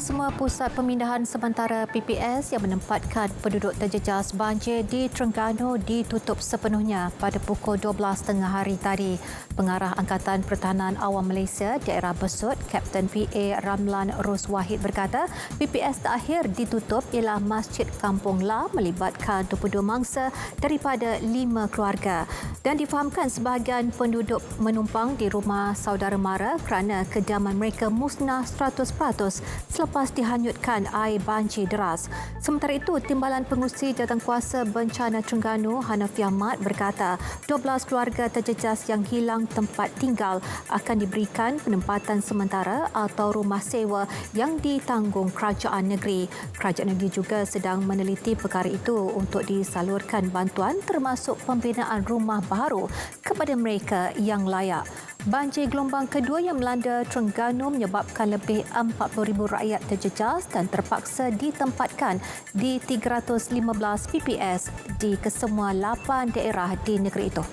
Kesemua pusat pemindahan sementara PPS yang menempatkan penduduk terjejas banjir di Terengganu ditutup sepenuhnya pada pukul 12.30 hari tadi. Pengarah Angkatan Pertahanan Awam Malaysia Daerah Besut, Kapten PA Ramlan Ros Wahid berkata, PPS terakhir ditutup ialah Masjid Kampung La melibatkan 22 mangsa daripada 5 keluarga. Dan difahamkan sebahagian penduduk menumpang di rumah saudara mara kerana kediaman mereka musnah 100% selepas dihanyutkan air banjir deras. Sementara itu, Timbalan Pengurusi Jawatankuasa Bencana Terengganu Hanafi Ahmad berkata 12 keluarga terjejas yang hilang tempat tinggal akan diberikan penempatan sementara atau rumah sewa yang ditanggung kerajaan negeri. Kerajaan negeri juga sedang meneliti perkara itu untuk disalurkan bantuan termasuk pembinaan rumah baru kepada mereka yang layak. Banjir gelombang kedua yang melanda Terengganu menyebabkan lebih 40,000 rakyat terjejas dan terpaksa ditempatkan di 315 PPS di kesemua 8 daerah di negeri itu.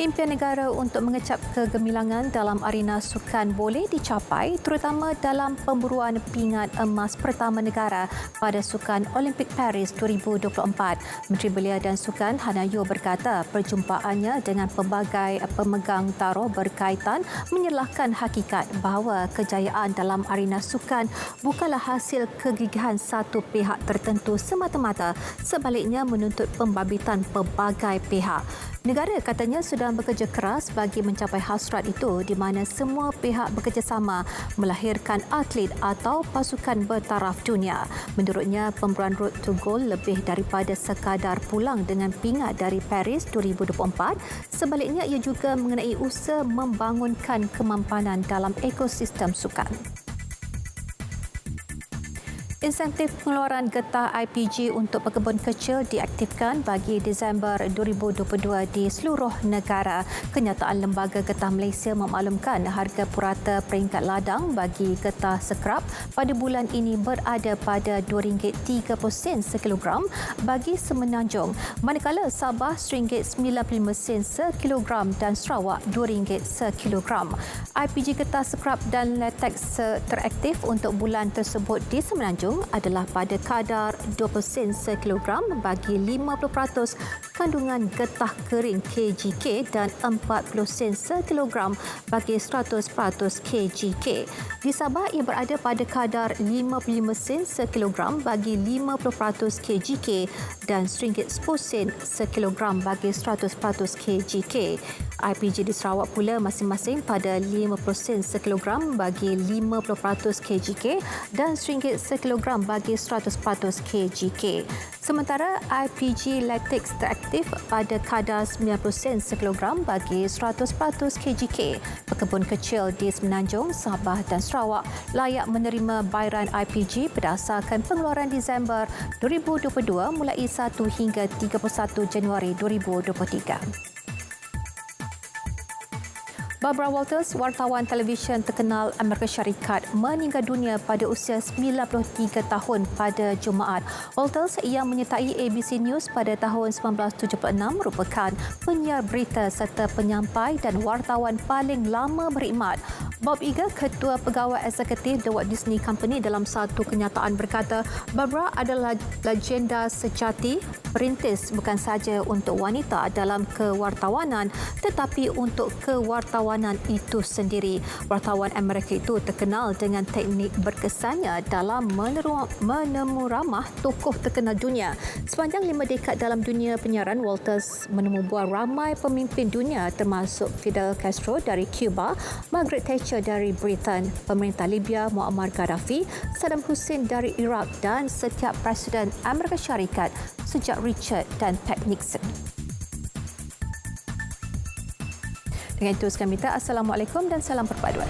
Impian negara untuk mengecap kegemilangan dalam arena sukan boleh dicapai terutama dalam pemburuan pingat emas pertama negara pada Sukan Olimpik Paris 2024. Menteri Belia dan Sukan Hanayo berkata perjumpaannya dengan pelbagai pemegang taruh berkaitan menyerlahkan hakikat bahawa kejayaan dalam arena sukan bukanlah hasil kegigihan satu pihak tertentu semata-mata, sebaliknya menuntut pembabitan pelbagai pihak. Negara katanya sudah bekerja keras bagi mencapai hasrat itu di mana semua pihak bekerjasama melahirkan atlet atau pasukan bertaraf dunia. Menurutnya, pemburuan Road to Gold lebih daripada sekadar pulang dengan pingat dari Paris 2024. Sebaliknya, ia juga mengenai usaha membangunkan kemampanan dalam ekosistem sukan. Insentif pengeluaran getah IPG untuk pekebun kecil diaktifkan bagi Disember 2022 di seluruh negara. Kenyataan Lembaga Getah Malaysia memaklumkan harga purata peringkat ladang bagi getah sekrap pada bulan ini berada pada RM2.30 sekilogram bagi Semenanjung, manakala Sabah RM1.95 sekilogram dan Sarawak RM2 sekilogram. IPG getah sekrap dan latex teraktif untuk bulan tersebut di Semenanjung adalah pada kadar 20 sen sekilogram bagi 50% kandungan getah kering KGK dan 40 sen sekilogram bagi 100% KGK. Di Sabah ia berada pada kadar 55 sen sekilogram bagi 50% KGK dan RM1.10 sekilogram bagi 100% KGK. IPG di Sarawak pula masing-masing pada 50 sen sekilogram bagi 50% KGK dan RM1 sekilogram bagi 100% KGK. Sementara IPG latex teraktif pada kadar 90 sen sekilogram bagi 100% KGK. Pekebun kecil di Semenanjung, Sabah dan Sarawak layak menerima bayaran IPG berdasarkan pengeluaran Disember 2022 mulai 1 hingga 31 Januari 2023. Barbara Walters, wartawan televisyen terkenal Amerika Syarikat, meninggal dunia pada usia 93 tahun pada Jumaat. Walters yang menyertai ABC News pada tahun 1976 merupakan penyiar berita serta penyampai dan wartawan paling lama berkhidmat. Bob Iger, Ketua Pegawai Eksekutif The Walt Disney Company dalam satu kenyataan berkata, Barbara adalah legenda sejati, perintis bukan sahaja untuk wanita dalam kewartawanan tetapi untuk kewartawanan itu sendiri. Wartawan Amerika itu terkenal dengan teknik berkesannya dalam menemu ramah tokoh terkenal dunia. Sepanjang 5 dekad dalam dunia penyiaran, Walters menemu buah ramai pemimpin dunia termasuk Fidel Castro dari Cuba, Margaret Thatcher dari Britain, pemerintah Libya Muammar Gaddafi, Saddam Hussein dari Iraq dan setiap Presiden Amerika Syarikat sejak Richard dan Pat Nixon. Dengan itu, sekian minta. Assalamualaikum dan salam perpaduan.